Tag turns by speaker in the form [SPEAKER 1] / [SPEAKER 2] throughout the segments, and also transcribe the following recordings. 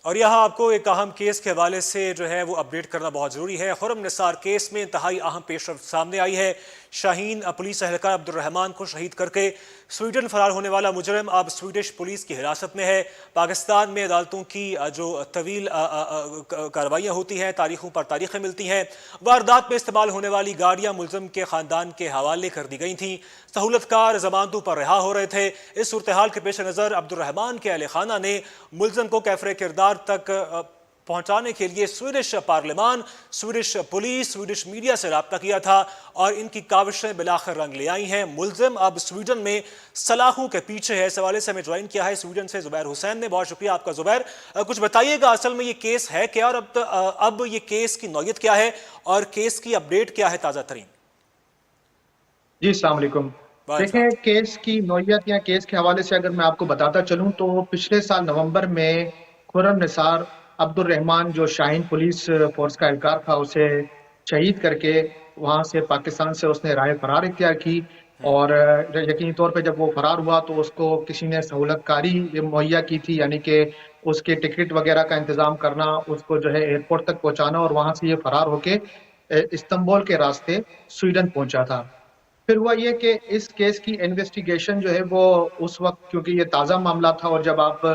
[SPEAKER 1] اور یہاں آپ کو ایک اہم کیس کے حوالے سے جو ہے وہ اپڈیٹ کرنا بہت ضروری ہے۔ خرم نثار کیس میں انتہائی اہم پیش رفت سامنے آئی ہے۔ شاہین پولیس اہلکار عبد الرحمان کو شہید کر کے سویڈن فرار ہونے والا مجرم اب سویڈش پولیس کی حراست میں ہے۔ پاکستان میں عدالتوں کی جو طویل کارروائیاں ہوتی ہیں، تاریخوں پر تاریخیں ملتی ہیں۔ واردات میں استعمال ہونے والی گاڑیاں ملزم کے خاندان کے حوالے کر دی گئی تھیں۔ سہولت کار ضمانتوں پر رہا ہو رہے تھے۔ اس صورتحال کے پیش نظر عبد الرحمان کے اہل خانہ نے ملزم کو کیفر کردار تک پہنچانے کے لیے سویڈش پارلیمان، سویڈش پولیس، سویڈش میڈیا سے رابطہ کیا تھا اور ان کی کاوشیں بلاخر رنگ لے آئی ہیں۔ ملزم اب سویڈن میں سلاخوں کے پیچھے ہے۔ اس حوالے سے ہمیں جوائن کیا ہے سویڈن سے زبیر حسین نے۔ بہت شکریہ آپ کا زبیر۔ کچھ بتائیے گا اصل میں یہ کیس ہے کیا اور اب یہ کیس کی نوعیت کیا ہے اور کیس کی اپڈیٹ کیا ہے تازہ ترین؟
[SPEAKER 2] جی السلام علیکم۔ دیکھیں، کیس کی نوعیت یا کیس کے حوالے سے اگر میں آپ کو بتاتا چلوں تو پچھلے سال نومبر میں خرم نثار عبد الرحمان جو شاہین پولیس فورس کا اہلکار تھا اسے شہید کر کے وہاں سے پاکستان سے اس نے راہ فرار اختیار کی، اور یقینی طور پہ جب وہ فرار ہوا تو اس کو کسی نے سہولت کاری مہیا کی تھی، یعنی کہ اس کے ٹکٹ وغیرہ کا انتظام کرنا، اس کو جو ہے ایئرپورٹ تک پہنچانا، اور وہاں سے یہ فرار ہو کے استنبول کے راستے سویڈن پہنچا تھا۔ پھر ہوا یہ کہ اس کیس کی انویسٹیگیشن جو ہے وہ اس وقت، کیونکہ یہ تازہ معاملہ تھا، اور جب آپ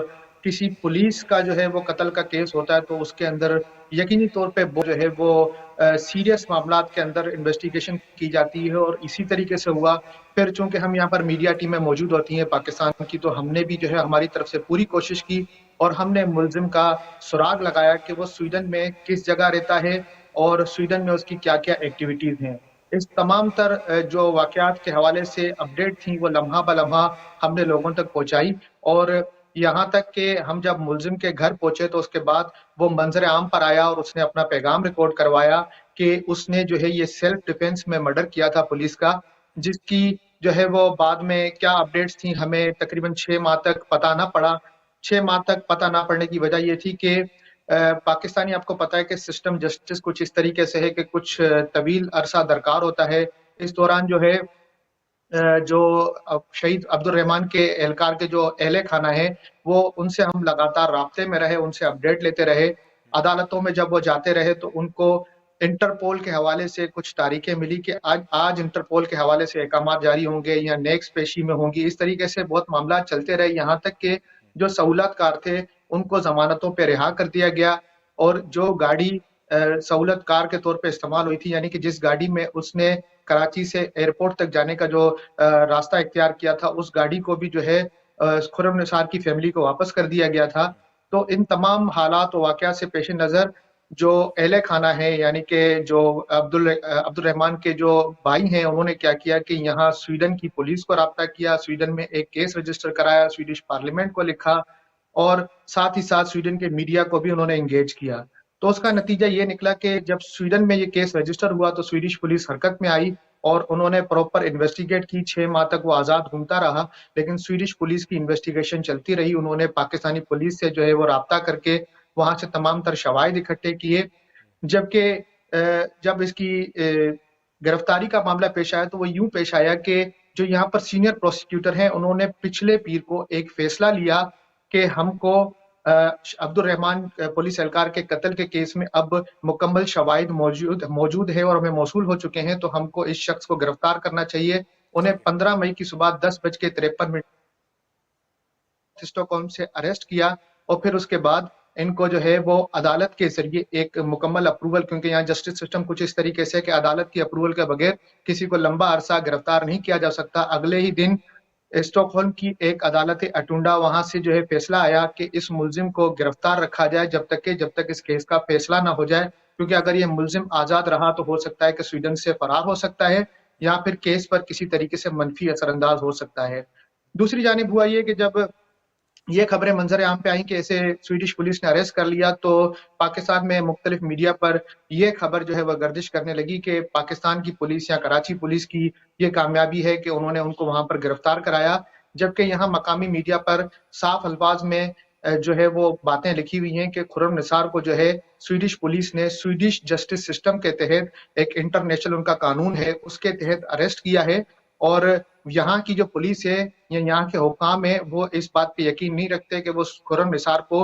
[SPEAKER 2] کسی پولیس کا جو ہے وہ قتل کا کیس ہوتا ہے تو اس کے اندر یقینی طور پہ جو ہے وہ سیریس معاملات کے اندر انویسٹیگیشن کی جاتی ہے، اور اسی طریقے سے ہوا۔ پھر چونکہ ہم یہاں پر میڈیا ٹیمیں موجود ہوتی ہیں پاکستان کی، تو ہم نے بھی جو ہے ہماری طرف سے پوری کوشش کی اور ہم نے ملزم کا سراغ لگایا کہ وہ سویڈن میں کس جگہ رہتا ہے اور سویڈن میں اس کی کیا کیا ایکٹیویٹیز ہیں۔ اس تمام تر جو واقعات کے حوالے سے اپڈیٹ تھیں وہ لمحہ بلمحہ ہم نے لوگوں تک پہنچائی، اور یہاں تک کہ ہم جب ملزم کے گھر پہنچے تو اس کے بعد وہ منظر عام پر آیا اور اس نے اپنا پیغام ریکارڈ کروایا کہ اس نے جو ہے یہ سیلف ڈیفنس میں مرڈر کیا تھا پولیس کا، جس کی جو ہے وہ بعد میں کیا اپڈیٹس تھیں ہمیں تقریباً 6 ماہ تک پتہ نہ پڑا۔ 6 ماہ تک پتہ نہ پڑنے کی وجہ یہ تھی کہ پاکستانی، آپ کو پتہ ہے کہ سسٹم جسٹس کچھ اس طریقے سے ہے کہ کچھ طویل عرصہ درکار ہوتا ہے۔ اس دوران جو ہے جو شہید عبد الرحمان کے اہلکار کے جو اہل خانہ ہیں وہ ان سے ہم لگاتار رابطے میں رہے، ان سے اپڈیٹ لیتے رہے۔ عدالتوں میں جب وہ جاتے رہے تو ان کو انٹرپول کے حوالے سے کچھ تاریخیں ملی کہ آج انٹرپول کے حوالے سے احکامات جاری ہوں گے یا نیکسٹ پیشی میں ہوں گی۔ اس طریقے سے بہت معاملات چلتے رہے، یہاں تک کہ جو سہولت کار تھے ان کو ضمانتوں پہ رہا کر دیا گیا، اور جو گاڑی سہولت کار کے طور پہ استعمال ہوئی تھی، یعنی کہ جس گاڑی میں اس نے کراچی سے ایئرپورٹ تک جانے کا جو راستہ اختیار کیا تھا، اس گاڑی کو بھی جو ہے خرم نثار کی فیملی کو واپس کر دیا گیا تھا۔ تو ان تمام حالات و واقعات سے پیش نظر جو اہل خانہ ہیں، یعنی کہ جو عبد الرحمان کے جو بھائی ہیں، انہوں نے کیا کیا کہ یہاں سویڈن کی پولیس کو رابطہ کیا، سویڈن میں ایک کیس رجسٹر کرایا، سویڈش پارلیمنٹ کو لکھا، اور ساتھ ہی ساتھ سویڈن کے میڈیا کو بھی انہوں نے انگیج کیا۔ تو اس کا نتیجہ یہ نکلا کہ جب سویڈن میں یہ کیس رجسٹر ہوا تو سویڈش پولیس حرکت میں آئی اور انہوں نے پراپر انویسٹیگیٹ کی۔ 6 ماہ تک وہ آزاد گھومتا رہا، لیکن سویڈش پولیس کی انویسٹیگیشن چلتی رہی۔ انہوں نے پاکستانی پولیس سے جو ہے وہ رابطہ کر کے وہاں سے تمام تر شواہد اکٹھے کیے، جبکہ جب اس کی گرفتاری کا معاملہ پیش آیا تو وہ یوں پیش آیا کہ جو یہاں پر سینئر پروسیکیوٹر ہیں انہوں نے پچھلے پیر کو ایک فیصلہ لیا کہ ہم کو عبد الرحمان پولیس اہلکار کے قتل کے کیس میں اب مکمل شواہد موجود ہے اور ہمیں موصول ہو چکے ہیں، تو ہم کو اس شخص کو گرفتار کرنا چاہیے۔ انہیں 15 مئی کی صبح 10:53 اسٹاک سے اریسٹ کیا، اور پھر اس کے بعد ان کو جو ہے وہ عدالت کے ذریعے ایک مکمل اپروول، کیونکہ یہاں جسٹس سسٹم کچھ اس طریقے سے کہ عدالت کی اپروول کے بغیر کسی کو لمبا عرصہ گرفتار نہیں کیا جا سکتا۔ اگلے ہی دن اسٹاک ہوم کی ایک عدالت اٹونڈا، وہاں سے جو ہے فیصلہ آیا کہ اس ملزم کو گرفتار رکھا جائے جب تک اس کیس کا فیصلہ نہ ہو جائے، کیونکہ اگر یہ ملزم آزاد رہا تو ہو سکتا ہے کہ سویڈن سے فرار ہو سکتا ہے یا پھر کیس پر کسی طریقے سے منفی اثر انداز ہو سکتا ہے۔ دوسری جانب ہوا یہ کہ جب یہ خبریں منظر عام پہ آئیں کہ اسے سویڈش پولیس نے اریسٹ کر لیا تو پاکستان میں مختلف میڈیا پر یہ خبر جو ہے وہ گردش کرنے لگی کہ پاکستان کی پولیس یا کراچی پولیس کی یہ کامیابی ہے کہ انہوں نے ان کو وہاں پر گرفتار کرایا، جبکہ یہاں مقامی میڈیا پر صاف الفاظ میں جو ہے وہ باتیں لکھی ہوئی ہیں کہ خرم نثار کو جو ہے سویڈش پولیس نے سویڈش جسٹس سسٹم کے تحت، ایک انٹرنیشنل ان کا قانون ہے اس کے تحت اریسٹ کیا ہے، اور یہاں کی جو پولیس ہے یا یہاں کے حکام ہیں وہ اس بات پہ یقین نہیں رکھتے کہ وہ خرم نثار کو